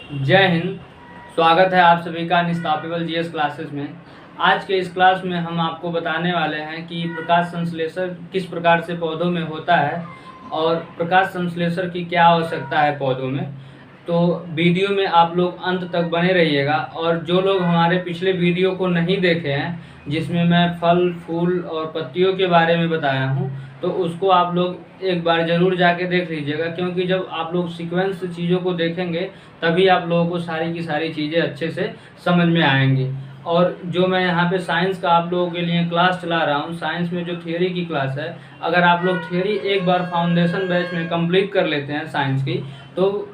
जय हिंद। स्वागत है आप सभी का अनस्टॉपेबल जीएस क्लासेस में। आज के इस क्लास में हम आपको बताने वाले हैं कि प्रकाश संश्लेषण किस प्रकार से पौधों में होता है और प्रकाश संश्लेषण की क्या आवश्यकता है पौधों में। तो वीडियो में आप लोग अंत तक बने रहिएगा, और जो लोग हमारे पिछले वीडियो को नहीं देखे हैं जिसमें मैं फल फूल और पत्तियों के बारे में बताया हूँ, तो उसको आप लोग एक बार ज़रूर जाके देख लीजिएगा, क्योंकि जब आप लोग सीक्वेंस से चीज़ों को देखेंगे तभी आप लोगों को सारी की सारी चीज़ें अच्छे से समझ में आएंगी। और जो मैं यहाँ पे साइंस का आप लोगों के लिए क्लास चला रहा हूँ, साइंस में जो थियोरी की क्लास है, अगर आप लोग थियोरी एक बार फाउंडेशन बैच में कंप्लीट कर लेते हैं साइंस की, तो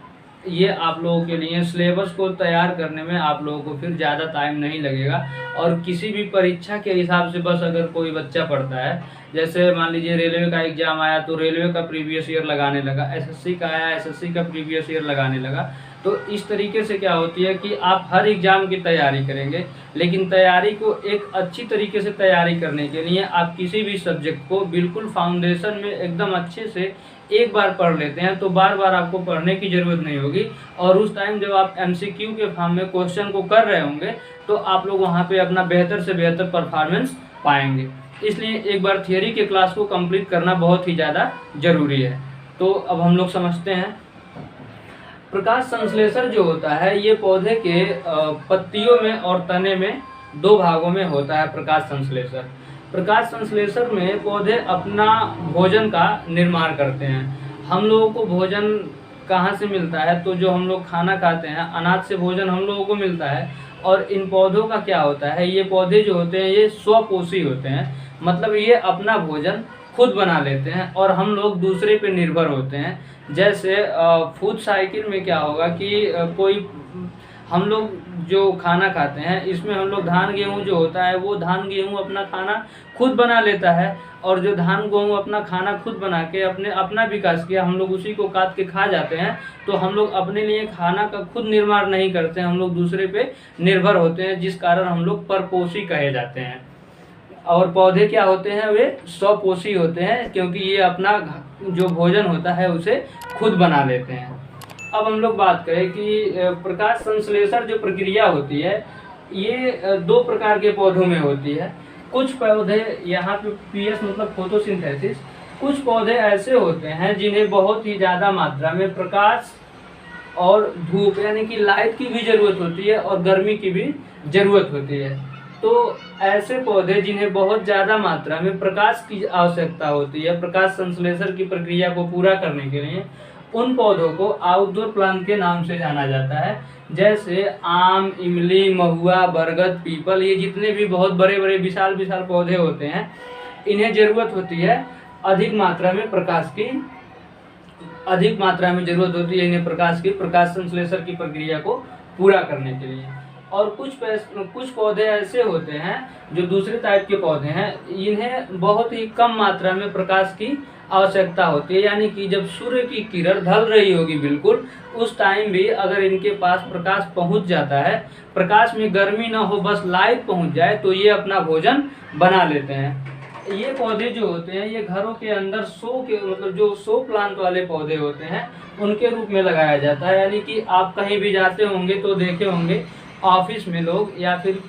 ये आप लोगों के लिए सिलेबस को तैयार करने में आप लोगों को फिर ज़्यादा टाइम नहीं लगेगा। और किसी भी परीक्षा के हिसाब से बस अगर कोई बच्चा पढ़ता है, जैसे मान लीजिए रेलवे का एग्ज़ाम आया तो रेलवे का प्रीवियस ईयर लगाने लगा, एसएससी का आया एसएससी का प्रीवियस ईयर लगाने लगा, तो इस तरीके से क्या होती है कि आप हर एग्ज़ाम की तैयारी करेंगे, लेकिन तैयारी को एक अच्छी तरीके से तैयारी करने के लिए आप किसी भी सब्जेक्ट को बिल्कुल फाउंडेशन में एकदम अच्छे से एक बार पढ़ लेते हैं तो बार बार आपको पढ़ने की ज़रूरत नहीं होगी। और उस टाइम जब आप एमसीक्यू के फॉर्म में क्वेश्चन को कर रहे होंगे तो आप लोग वहाँ पे अपना बेहतर से बेहतर परफॉर्मेंस पाएंगे। इसलिए एक बार थियोरी के क्लास को कंप्लीट करना बहुत ही ज़्यादा ज़रूरी है। तो अब हम लोग समझते हैं प्रकाश संश्लेषण जो होता है, ये पौधे के पत्तियों में और तने में दो भागों में होता है। प्रकाश संश्लेषण में पौधे अपना भोजन का निर्माण करते हैं। हम लोगों को भोजन कहाँ से मिलता है? तो जो हम लोग खाना खाते हैं, अनाज से भोजन हम लोगों को मिलता है। और इन पौधों का क्या होता है, ये पौधे जो होते हैं ये स्वपोषी होते हैं, मतलब ये अपना भोजन खुद बना लेते हैं और हम लोग दूसरे पे निर्भर होते हैं। जैसे फूड साइकिल में क्या होगा कि कोई हम लोग जो खाना खाते हैं इसमें हम लोग धान गेहूँ जो होता है वो धान गेहूँ अपना खाना खुद बना लेता है, और जो धान गेहूँ अपना खाना खुद बना के अपना विकास किया, हम लोग उसी को काट के खा जाते हैं। तो हम लोग अपने लिए खाना का खुद निर्माण नहीं करते हैं, हम लोग दूसरे पे निर्भर होते हैं, जिस कारण हम लोग परपोषी कहे जाते हैं। और पौधे क्या होते हैं, वे स्वपोषी होते हैं, क्योंकि ये अपना जो भोजन होता है उसे खुद बना लेते हैं। अब हम लोग बात करें कि प्रकाश संश्लेषण जो प्रक्रिया होती है ये दो प्रकार के पौधों में होती है। कुछ पौधे यहाँ पे पीएस मतलब फोटोसिंथेसिस, कुछ पौधे ऐसे होते हैं जिन्हें बहुत ही ज़्यादा मात्रा में प्रकाश और धूप यानी कि लाइट की भी ज़रूरत होती है और गर्मी की भी ज़रूरत होती है। तो ऐसे पौधे जिन्हें बहुत ज़्यादा मात्रा में प्रकाश की आवश्यकता होती है प्रकाश संश्लेषण की प्रक्रिया को पूरा करने के लिए, उन पौधों को आउटडोर प्लांट के नाम से जाना जाता है। जैसे आम, इमली, महुआ, बरगद, पीपल, ये जितने भी बहुत बड़े बड़े विशाल विशाल पौधे होते हैं, इन्हें ज़रूरत होती है अधिक मात्रा में ज़रूरत होती है इन्हें प्रकाश संश्लेषण की प्रक्रिया को पूरा करने के लिए। और कुछ पौधे ऐसे होते हैं जो दूसरे टाइप के पौधे हैं, इन्हें बहुत ही कम मात्रा में प्रकाश की आवश्यकता होती है, यानी कि जब सूर्य की किरण ढल रही होगी बिल्कुल उस टाइम भी अगर इनके पास प्रकाश पहुंच जाता है, प्रकाश में गर्मी ना हो बस लाइट पहुंच जाए, तो ये अपना भोजन बना लेते हैं। ये पौधे जो होते हैं ये घरों के अंदर जो शो प्लांट वाले पौधे होते हैं उनके रूप में लगाया जाता है। यानी कि आप कहीं भी जाते होंगे तो देखे होंगे ऑफिस में लोग या फिर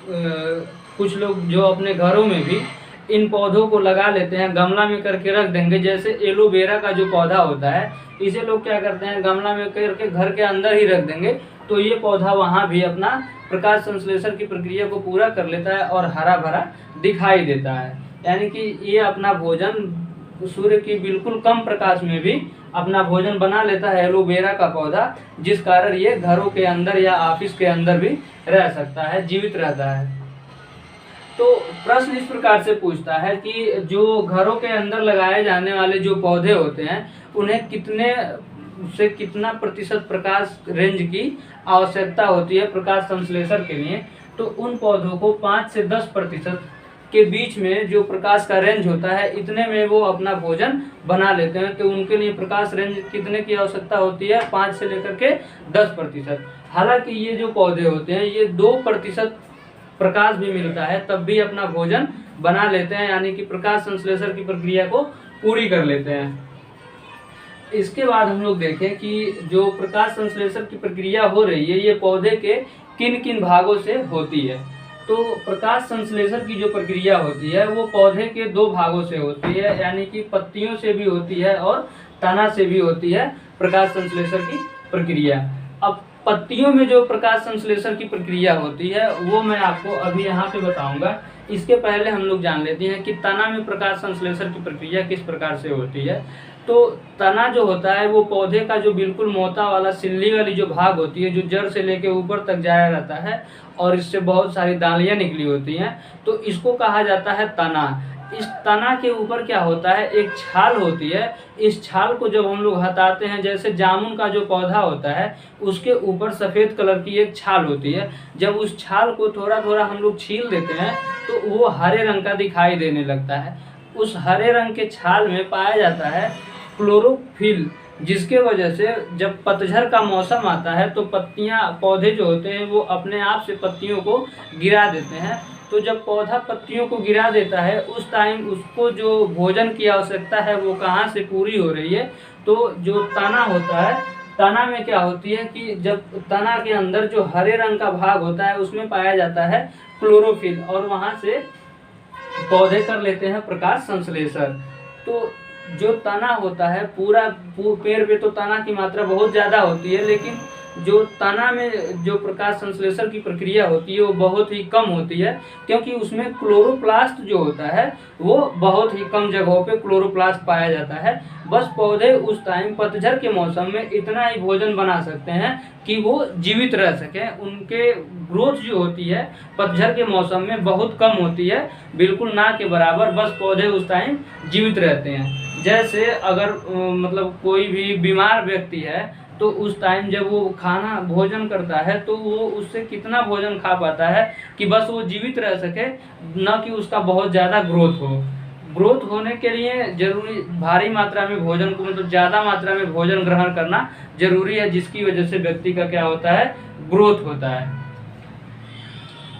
कुछ लोग जो अपने घरों में भी इन पौधों को लगा लेते हैं, गमला में करके रख देंगे। जैसे एलोवेरा का जो पौधा होता है इसे लोग क्या करते हैं, गमला में करके घर के अंदर ही रख देंगे, तो ये पौधा वहाँ भी अपना प्रकाश संश्लेषण की प्रक्रिया को पूरा कर लेता है और हरा भरा दिखाई देता है। यानी कि ये अपना भोजन सूर्य की बिल्कुल कम प्रकाश में भी अपना भोजन बना लेता है एलोवेरा का पौधा, जिस कारण ये घरों के अंदर या ऑफिस के अंदर भी रह सकता है, जीवित रहता है। तो प्रश्न इस प्रकार से पूछता है कि जो घरों के अंदर लगाए जाने वाले जो पौधे होते हैं उन्हें कितना प्रतिशत प्रकाश रेंज की आवश्यकता होती है प्रकाश संश्लेषण के लिए। तो उन पौधों को 5 से 10% के बीच में जो प्रकाश का रेंज होता है इतने में वो अपना भोजन बना लेते हैं। तो उनके लिए प्रकाश रेंज कितने की आवश्यकता होती है, 5 से लेकर के 10%। हालांकि ये जो पौधे होते हैं ये 2% प्रकाश भी मिलता है तब भी अपना भोजन बना लेते हैं, यानी कि प्रकाश संश्लेषण की प्रक्रिया को पूरी कर लेते हैं। इसके बाद हम लोग देखें कि जो प्रकाश संश्लेषण की प्रक्रिया हो रही है ये पौधे के किन किन भागों से होती है। तो प्रकाश संश्लेषण की जो प्रक्रिया होती है वो पौधे के दो भागों से होती है, यानी कि पत्तियों से भी होती है और तना से भी होती है प्रकाश संश्लेषण की प्रक्रिया। अब पत्तियों में जो प्रकाश संश्लेषण की प्रक्रिया होती है वो मैं आपको अभी यहाँ पे बताऊंगा। इसके पहले हम लोग जान लेते हैं कि तना में प्रकाश संश्लेषण की प्रक्रिया किस प्रकार से होती है। तो तना जो होता है वो पौधे का जो बिल्कुल मोटा वाला सिल्ली वाली जो भाग होती है, जो जड़ से लेके ऊपर तक जाया रहता है और इससे बहुत सारी डालियाँ निकली होती हैं, तो इसको कहा जाता है तना। इस तना के ऊपर क्या होता है, एक छाल होती है। इस छाल को जब हम लोग हटाते हैं, जैसे जामुन का जो पौधा होता है उसके ऊपर सफ़ेद कलर की एक छाल होती है, जब उस छाल को थोड़ा थोड़ा हम लोग छील देते हैं तो वो हरे रंग का दिखाई देने लगता है। उस हरे रंग के छाल में पाया जाता है क्लोरोफिल, जिसके वजह से जब पतझड़ का मौसम आता है तो पत्तियां, पौधे जो होते हैं वो अपने आप से पत्तियों को गिरा देते हैं। तो जब पौधा पत्तियों को गिरा देता है उस टाइम उसको जो भोजन की आवश्यकता है वो कहाँ से पूरी हो रही है, तो जो तना होता है, तना में क्या होती है कि जब तना के अंदर जो हरे रंग का भाग होता है उसमें पाया जाता है क्लोरोफिल, और वहाँ से पौधे कर लेते हैं प्रकाश संश्लेषण। तो जो तना होता है पूरा पेड़ पे तो तना की मात्रा बहुत ज़्यादा होती है, लेकिन जो तना में जो प्रकाश संश्लेषण की प्रक्रिया होती है वो बहुत ही कम होती है, क्योंकि उसमें क्लोरोप्लास्ट जो होता है वो बहुत ही कम जगहों पे क्लोरोप्लास्ट पाया जाता है। बस पौधे उस टाइम पतझड़ के मौसम में इतना ही भोजन बना सकते हैं कि वो जीवित रह सकें। उनके ग्रोथ जो होती है पतझड़ के मौसम में बहुत कम होती है, बिल्कुल ना के बराबर। बस पौधे उस टाइम जीवित रहते हैं। जैसे अगर मतलब कोई भी बीमार व्यक्ति है तो उस टाइम जब वो खाना भोजन करता है तो वो उससे कितना भोजन खा पाता है कि बस वो जीवित रह सके, न कि उसका बहुत ज़्यादा ग्रोथ हो। ग्रोथ होने के लिए जरूरी भारी मात्रा में भोजन को, मतलब ज़्यादा मात्रा में भोजन ग्रहण करना जरूरी है, जिसकी वजह से व्यक्ति का क्या होता है, ग्रोथ होता है।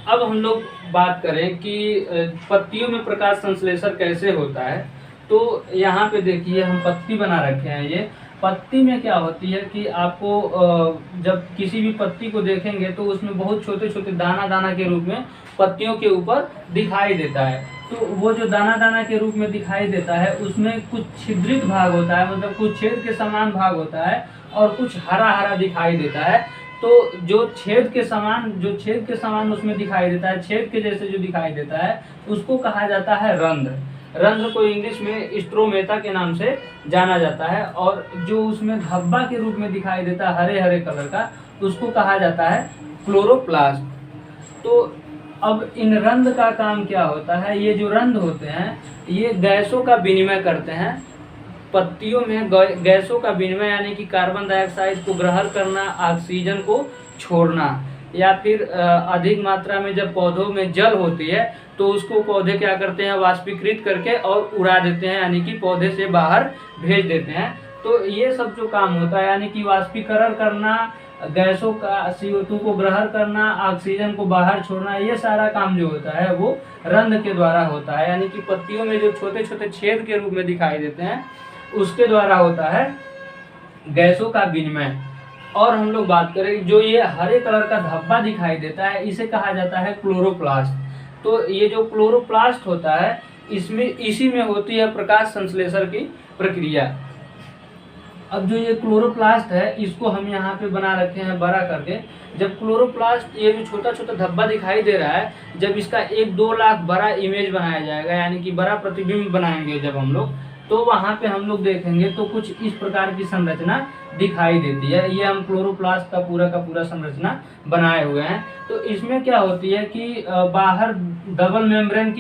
अब हम लोग बात करें कि पत्तियों में प्रकाश संश्लेषण कैसे होता है। तो यहाँ पे देखिए हम पत्ती बना रखे हैं। ये पत्ती में क्या होती है कि आपको जब किसी भी पत्ती को देखेंगे तो उसमें बहुत छोटे छोटे दाना दाना के रूप में पत्तियों के ऊपर दिखाई देता है। तो वो जो दाना दाना के रूप में दिखाई देता है उसमें कुछ छिद्रित भाग होता है, मतलब कुछ छेद के समान भाग होता है और कुछ हरा हरा दिखाई देता है। तो जो छेद के समान उसमें दिखाई देता है, छेद के जैसे जो दिखाई देता है उसको कहा जाता है रंध्र। रंध्र को इंग्लिश में स्ट्रोमेटा के नाम से जाना जाता है। और जो उसमें धब्बा के रूप में दिखाई देता है हरे हरे कलर का, उसको कहा जाता है क्लोरोप्लास्ट। तो अब इन रंध्र का काम क्या होता है, ये जो रंध्र होते हैं ये गैसों का विनिमय करते हैं। पत्तियों में गैसों का विनिमय यानी कि कार्बन डाइऑक्साइड को ग्रहण करना, ऑक्सीजन को छोड़ना, या फिर अधिक मात्रा में जब पौधों में जल होती है तो उसको पौधे क्या करते हैं, वाष्पीकृत करके और उड़ा देते हैं, यानी कि पौधे से बाहर भेज देते हैं। तो ये सब जो काम होता है यानी कि वाष्पीकरण करना, गैसों का CO2 को ग्रहण करना, ऑक्सीजन को बाहर छोड़ना, ये सारा काम जो होता है वो रंध्र के द्वारा होता है। यानी कि पत्तियों में जो छोटे छोटे छेद के रूप में दिखाई देते हैं उसके द्वारा होता है गैसों का विनिमय। और हम लोग बात करें जो ये हरे कलर का धब्बा दिखाई देता है इसे कहा जाता है क्लोरोप्लास्ट। तो ये जो क्लोरोप्लास्ट होता है इसी में होती है प्रकाश संश्लेषण की प्रक्रिया। अब जो ये क्लोरोप्लास्ट है इसको हम यहाँ पे बना रखे हैं बड़ा करके। जब क्लोरोप्लास्ट, ये जो छोटा छोटा धब्बा दिखाई दे रहा है, जब इसका 1-2 लाख बड़ा इमेज बनाया जाएगा, यानी कि बड़ा प्रतिबिंब बनाएंगे जब हम लोग, तो वहाँ पे हम लोग देखेंगे तो कुछ इस प्रकार की संरचना दिखाई देती है। ये हम क्लोरोप्लास्ट का पूरा संरचना बनाए हुए हैं। तो इसमें क्या होती है कि बाहर डबल मेम्ब्रेन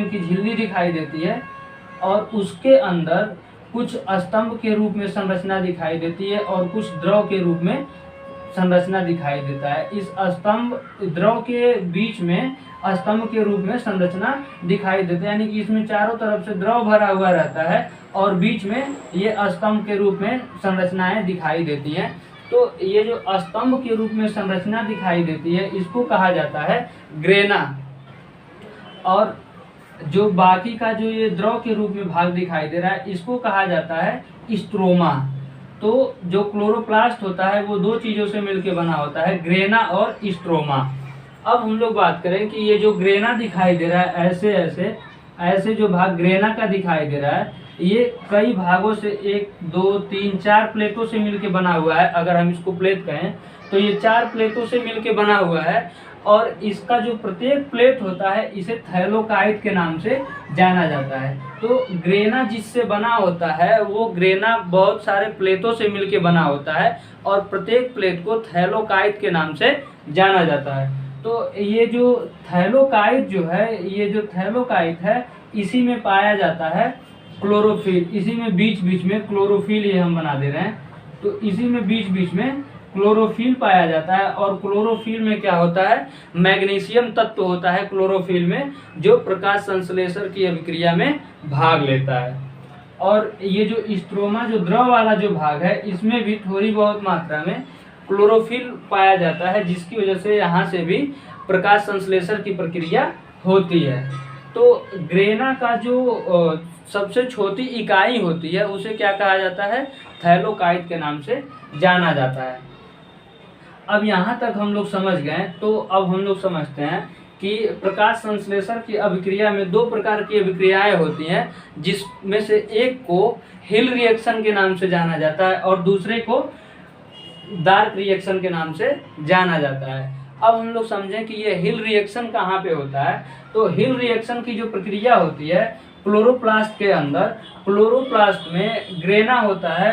की झिल्ली दिखाई देती है और उसके अंदर कुछ स्तंभ के रूप में संरचना दिखाई देती है और कुछ द्रव के रूप में संरचना दिखाई देता है। इस द्रव के बीच में स्तंभ के रूप में संरचना दिखाई देता है, यानी कि इसमें चारों तरफ से द्रव भरा हुआ रहता है और बीच में ये स्तंभ के रूप में संरचनाएं दिखाई देती हैं। तो ये जो स्तंभ के रूप में संरचना दिखाई देती है इसको कहा जाता है ग्रेना। और जो बाकी का जो ये द्रव के रूप में भाग दिखाई दे रहा है इसको कहा जाता है स्ट्रोमा। तो जो क्लोरोप्लास्ट होता है वो दो चीजों से मिलकर बना होता है, ग्रेना और स्ट्रोमा। अब हम लोग बात करें कि ये जो ग्रेना दिखाई दे रहा है, ऐसे ऐसे ऐसे जो भाग ग्रेना का दिखाई दे रहा है, ये कई भागों से 1 2 3 4 प्लेटों से मिलके बना हुआ है। अगर हम इसको प्लेट कहें तो ये 4 प्लेटों से मिलके बना हुआ है, और इसका जो प्रत्येक प्लेट होता है इसे थैलोकाइट के नाम से जाना जाता है। तो ग्रेना जिससे बना होता है वो ग्रेना बहुत सारे प्लेटों से मिलके बना होता है, और प्रत्येक प्लेट को थैलोकाइट के नाम से जाना जाता है। तो ये जो थैलोकाइट जो है, ये जो थैलोकाइट है इसी में पाया जाता है क्लोरोफिल। इसी में बीच बीच में क्लोरोफिल ये हम बना दे रहे हैं, तो इसी में बीच बीच में क्लोरोफिल पाया जाता है। और क्लोरोफिल में क्या होता है, मैग्नीशियम तत्व होता है क्लोरोफिल में, जो प्रकाश संश्लेषण की अभिक्रिया में भाग लेता है। और ये जो स्ट्रोमा जो द्रव वाला जो भाग है इसमें भी थोड़ी बहुत मात्रा में क्लोरोफिल पाया जाता है, जिसकी वजह से यहाँ से भी प्रकाश संश्लेषण की प्रक्रिया होती है। तो ग्रेना का जो सबसे छोटी इकाई होती है उसे क्या कहा जाता है, थैलोकाइट के नाम से जाना जाता है। अब यहाँ तक हम लोग समझ गए, तो अब हम लोग समझते हैं कि प्रकाश संश्लेषण की अभिक्रिया में दो प्रकार की अभिक्रियाएं होती हैं, जिसमें से एक को हिल रिएक्शन के नाम से जाना जाता है और दूसरे को डार्क रिएक्शन के नाम से जाना जाता है। अब हम लोग समझें कि ये हिल रिएक्शन कहाँ पे होता है। तो हिल रिएक्शन की जो प्रक्रिया होती है क्लोरोप्लास्ट के अंदर, क्लोरोप्लास्ट में ग्रेना होता है।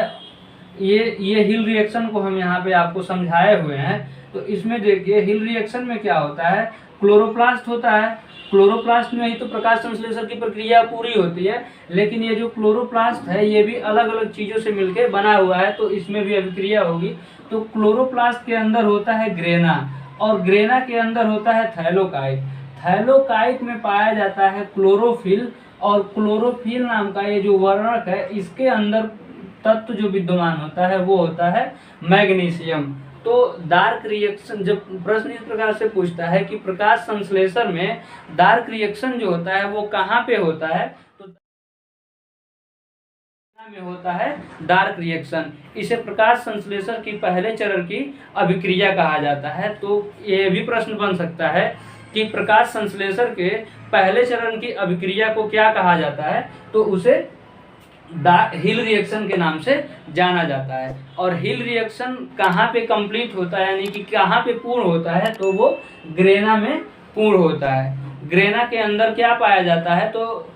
ये हिल रिएक्शन को हम यहाँ पे आपको समझाए हुए हैं। तो इसमें देखिए हिल रिएक्शन में क्या होता है, क्लोरोप्लास्ट होता है, क्लोरोप्लास्ट में ही तो प्रकाश संश्लेषण की प्रक्रिया पूरी होती है, लेकिन ये जो क्लोरोप्लास्ट है ये भी अलग अलग चीज़ों से मिलकर बना हुआ है, तो इसमें भी अभिक्रिया होगी। तो क्लोरोप्लास्ट के अंदर होता है ग्रेना, और ग्रेना के अंदर होता है थैलोकाइट। थैलोकाइट में पाया जाता है क्लोरोफिल, और क्लोरोफिल नाम का ये जो वर्णक है इसके अंदर तत्व जो विद्यमान होता है वो होता है मैग्नीशियम। तो डार्क रिएक्शन, जब प्रश्न इस प्रकार से पूछता है कि प्रकाश संश्लेषण में डार्क रिएक्शन जो होता है वो कहाँ पे होता है, तो में होता है डार्क रिएक्शन। इसे प्रकाश संश्लेषण की पहले चरण की अभिक्रिया कहा जाता है। तो ये भी प्रश्न बन सकता है कि प्रकाश संश्लेषण के पहले चरण की अभिक्रिया को क्या कहा जाता है, तो उसे हिल रिएक्शन के नाम से जाना जाता है। और हिल रिएक्शन कहाँ पे कंप्लीट होता है, यानी कि कहाँ पे पूर्ण होता है, तो वो ग्रेना में पूर्ण होता है। ग्रेना के अंदर क्या पाया जाता है, तो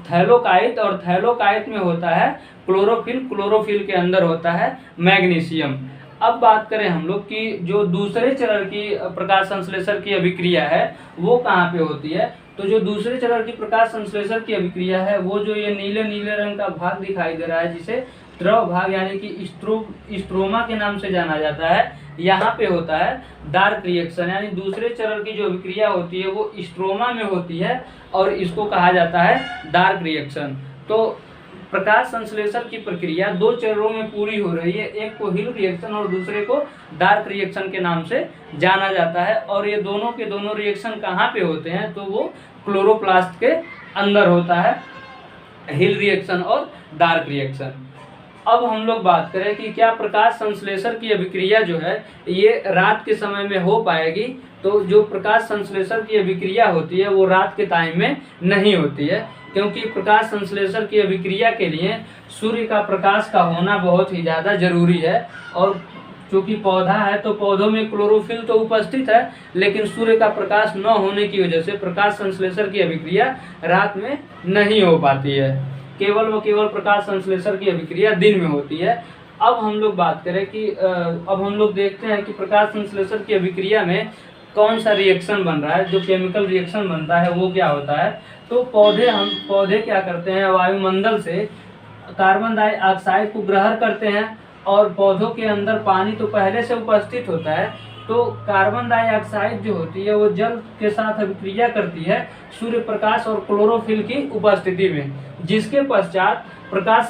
थैलोकाइट, और थैलोकाइट में होता है क्लोरोफिल, क्लोरोफिल के अंदर होता है मैग्नीशियम। अब बात करें हम लोग कि जो दूसरे चरण की प्रकाश संश्लेषण की अभिक्रिया है वो कहाँ पे होती है। तो जो दूसरे चरण की प्रकाश संश्लेषण की अभिक्रिया है वो जो ये नीले नीले रंग का भाग दिखाई दे रहा है, जिसे द्रव भाग यानी कि स्ट्रोमा के नाम से जाना जाता है, यहाँ पे होता है डार्क रिएक्शन। यानी दूसरे चरण की जो अभिक्रिया होती है वो स्ट्रोमा में होती है, और इसको कहा जाता है डार्क रिएक्शन। तो प्रकाश संश्लेषण की प्रक्रिया दो चरणों में पूरी हो रही है, एक को हिल रिएक्शन और दूसरे को डार्क रिएक्शन के नाम से जाना जाता है। और ये दोनों के दोनों रिएक्शन कहाँ पे होते हैं, तो वो क्लोरोप्लास्ट के अंदर होता है, हिल रिएक्शन और डार्क रिएक्शन। अब हम लोग बात करें कि क्या प्रकाश संश्लेषण की अभिक्रिया जो है ये रात के समय में हो पाएगी। तो जो प्रकाश संश्लेषण की अभिक्रिया होती है वो रात के टाइम में नहीं होती है, क्योंकि प्रकाश संश्लेषण की अभिक्रिया के लिए सूर्य का प्रकाश का होना बहुत ही ज़्यादा जरूरी है। और चूँकि पौधा है तो पौधों में क्लोरोफिल तो उपस्थित है, लेकिन सूर्य का प्रकाश न होने की वजह से प्रकाश संश्लेषण की अभिक्रिया रात में नहीं हो पाती है, केवल व केवल प्रकाश संश्लेषण की अभिक्रिया दिन में होती है। अब हम लोग बात करें कि अब हम लोग देखते हैं कि प्रकाश संश्लेषण की अभिक्रिया में कौन सा रिएक्शन बन रहा है, जो केमिकल रिएक्शन बनता है वो क्या होता है। तो पौधे क्या करते हैं, वायुमंडल से कार्बन डाइऑक्साइड को ग्रहण करते हैं, और पौधों के अंदर पानी तो पहले से उपस्थित होता है, तो कार्बन डाइऑक्साइड जो होती है वो जल के साथ अभिक्रिया करती है सूर्य प्रकाश और क्लोरोफिल की उपस्थिति में, जिसके पश्चात प्रकाश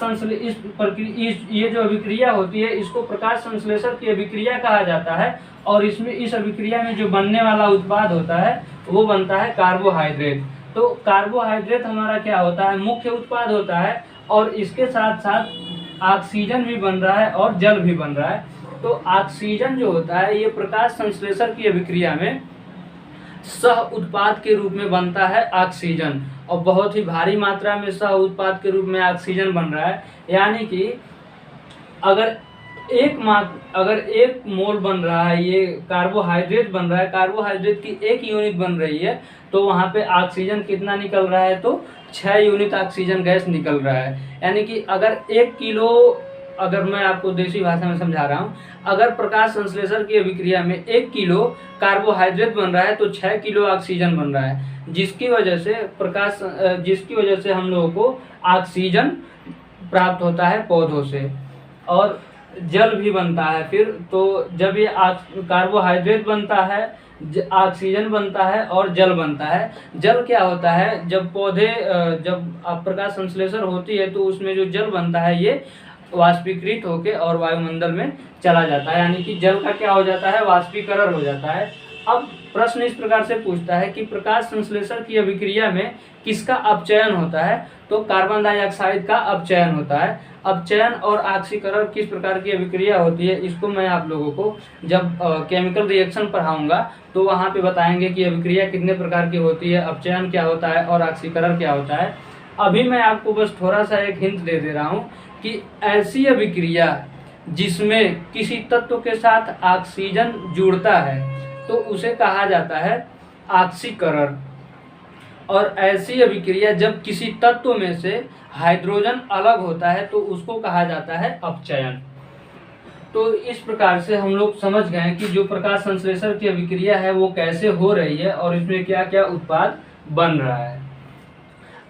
ये जो अभिक्रिया होती है इसको प्रकाश संश्लेषण की अभिक्रिया कहा जाता है। और इसमें इस अभिक्रिया में जो बनने वाला उत्पाद होता है वो बनता है कार्बोहाइड्रेट। तो कार्बोहाइड्रेट हमारा क्या होता है, मुख्य उत्पाद होता है, और इसके साथ साथ ऑक्सीजन भी बन रहा है और जल भी बन रहा है। तो ऑक्सीजन जो होता है ये प्रकाश संश्लेषण की अभिक्रिया में सह उत्पाद के रूप में बनता है ऑक्सीजन, और बहुत ही भारी मात्रा में सह उत्पाद के रूप में ऑक्सीजन बन रहा है। यानी कि अगर एक मोल बन रहा है, ये कार्बोहाइड्रेट बन रहा है, कार्बोहाइड्रेट की 1 यूनिट बन रही है, तो वहाँ पे ऑक्सीजन कितना निकल रहा है, तो 6 यूनिट ऑक्सीजन गैस निकल रहा है। यानी कि अगर 1 किलो, अगर मैं आपको देसी भाषा में समझा रहा हूँ, अगर प्रकाश संश्लेषण की अभिक्रिया में 1 किलो कार्बोहाइड्रेट बन रहा है तो 6 किलो ऑक्सीजन बन रहा है, जिसकी वजह से हम लोगों को ऑक्सीजन प्राप्त होता है पौधों से, और जल भी बनता है। फिर तो जब ये कार्बोहाइड्रेट बनता है, ऑक्सीजन बनता है और जल बनता है। जल क्या होता है, जब प्रकाश संश्लेषण होती है तो उसमें जो जल बनता है ये वाष्पीकृत होकर और वायुमंडल में चला जाता है, यानी कि जल का क्या हो जाता है, वाष्पीकरण हो जाता है। अब प्रश्न इस प्रकार से पूछता है कि प्रकाश संश्लेषण की अभिक्रिया में किसका अपचयन होता है, तो कार्बन डाइऑक्साइड का अपचयन होता है। अपचयन और ऑक्सीकरण किस प्रकार की अभिक्रिया होती है, इसको मैं आप लोगों को जब केमिकल रिएक्शन पढ़ाऊंगा तो वहाँ पे बताएंगे कि अभिक्रिया कितने प्रकार की होती है, अपचयन क्या होता है और ऑक्सीकरण क्या होता है। अभी मैं आपको बस थोड़ा सा एक हिंट दे दे रहा हूँ कि ऐसी अभिक्रिया जिसमें किसी तत्व के साथ ऑक्सीजन जुड़ता है तो उसे कहा जाता है ऑक्सीकरण, और ऐसी अभिक्रिया जब किसी तत्व में से हाइड्रोजन अलग होता है तो उसको कहा जाता है अपचयन। तो इस प्रकार से हम लोग समझ गए कि जो प्रकाश संश्लेषण की अभिक्रिया है वो कैसे हो रही है और इसमें क्या क्या उत्पाद बन रहा है।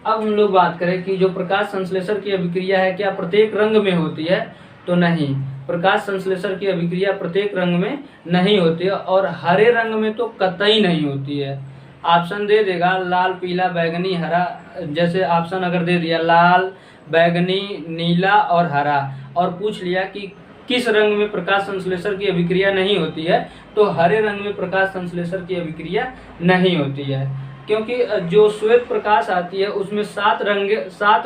अब हम लोग बात करें कि जो प्रकाश संश्लेषण की अभिक्रिया है क्या प्रत्येक रंग में होती है, तो नहीं, प्रकाश संश्लेषण की अभिक्रिया प्रत्येक रंग में नहीं होती है, और हरे रंग में तो कतई नहीं होती है। ऑप्शन दे देगा लाल, पीला, बैगनी, हरा, जैसे ऑप्शन अगर दे दिया लाल, बैगनी, नीला और हरा, और पूछ लिया कि किस रंग में प्रकाश संश्लेषण की अभिक्रिया नहीं होती है, तो हरे रंग में प्रकाश संश्लेषण की अभिक्रिया नहीं होती है, क्योंकि जो श्वेत प्रकाश आती है उसमें 7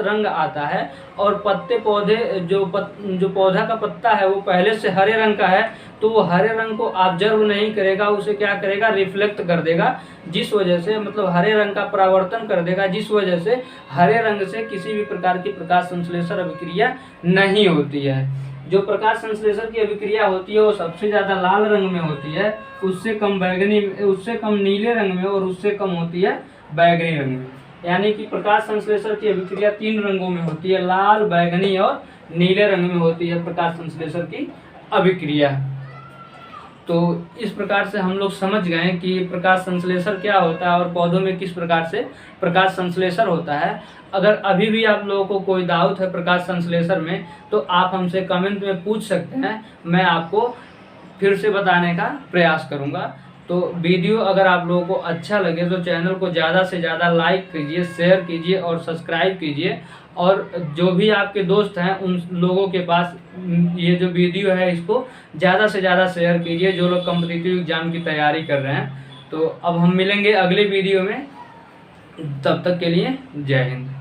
रंग आता है, और पौधे जो पौधा का पत्ता है वो पहले से हरे रंग का है, तो वो हरे रंग को ऑब्जर्व नहीं करेगा, उसे क्या करेगा, रिफ्लेक्ट कर देगा, जिस वजह से मतलब हरे रंग का परावर्तन कर देगा, जिस वजह से हरे रंग से किसी भी प्रकार की प्रकाश संश्लेषण अभिक्रिया नहीं होती है। जो प्रकाश संश्लेषण की अभिक्रिया होती है वो सबसे ज़्यादा लाल रंग में होती है, उससे कम बैगनी, उससे कम नीले रंग में, और उससे कम होती है बैगनी रंग में। यानी कि प्रकाश संश्लेषण की अभिक्रिया 3 रंगों में होती है, लाल, बैगनी और नीले रंग में होती है प्रकाश संश्लेषण की अभिक्रिया। तो इस प्रकार से हम लोग समझ गए कि प्रकाश संश्लेषण क्या होता है और पौधों में किस प्रकार से प्रकाश संश्लेषण होता है। अगर अभी भी आप लोगों को कोई डाउट है प्रकाश संश्लेषण में तो आप हमसे कमेंट में पूछ सकते हैं, मैं आपको फिर से बताने का प्रयास करूंगा। तो वीडियो अगर आप लोगों को अच्छा लगे तो चैनल को ज़्यादा से ज़्यादा लाइक कीजिए, शेयर कीजिए और सब्सक्राइब कीजिए, और जो भी आपके दोस्त हैं उन लोगों के पास ये जो वीडियो है इसको ज़्यादा से ज़्यादा शेयर कीजिए जो लोग कॉम्पिटिटिव एग्जाम की तैयारी कर रहे हैं। तो अब हम मिलेंगे अगले वीडियो में, तब तक के लिए जय हिंद।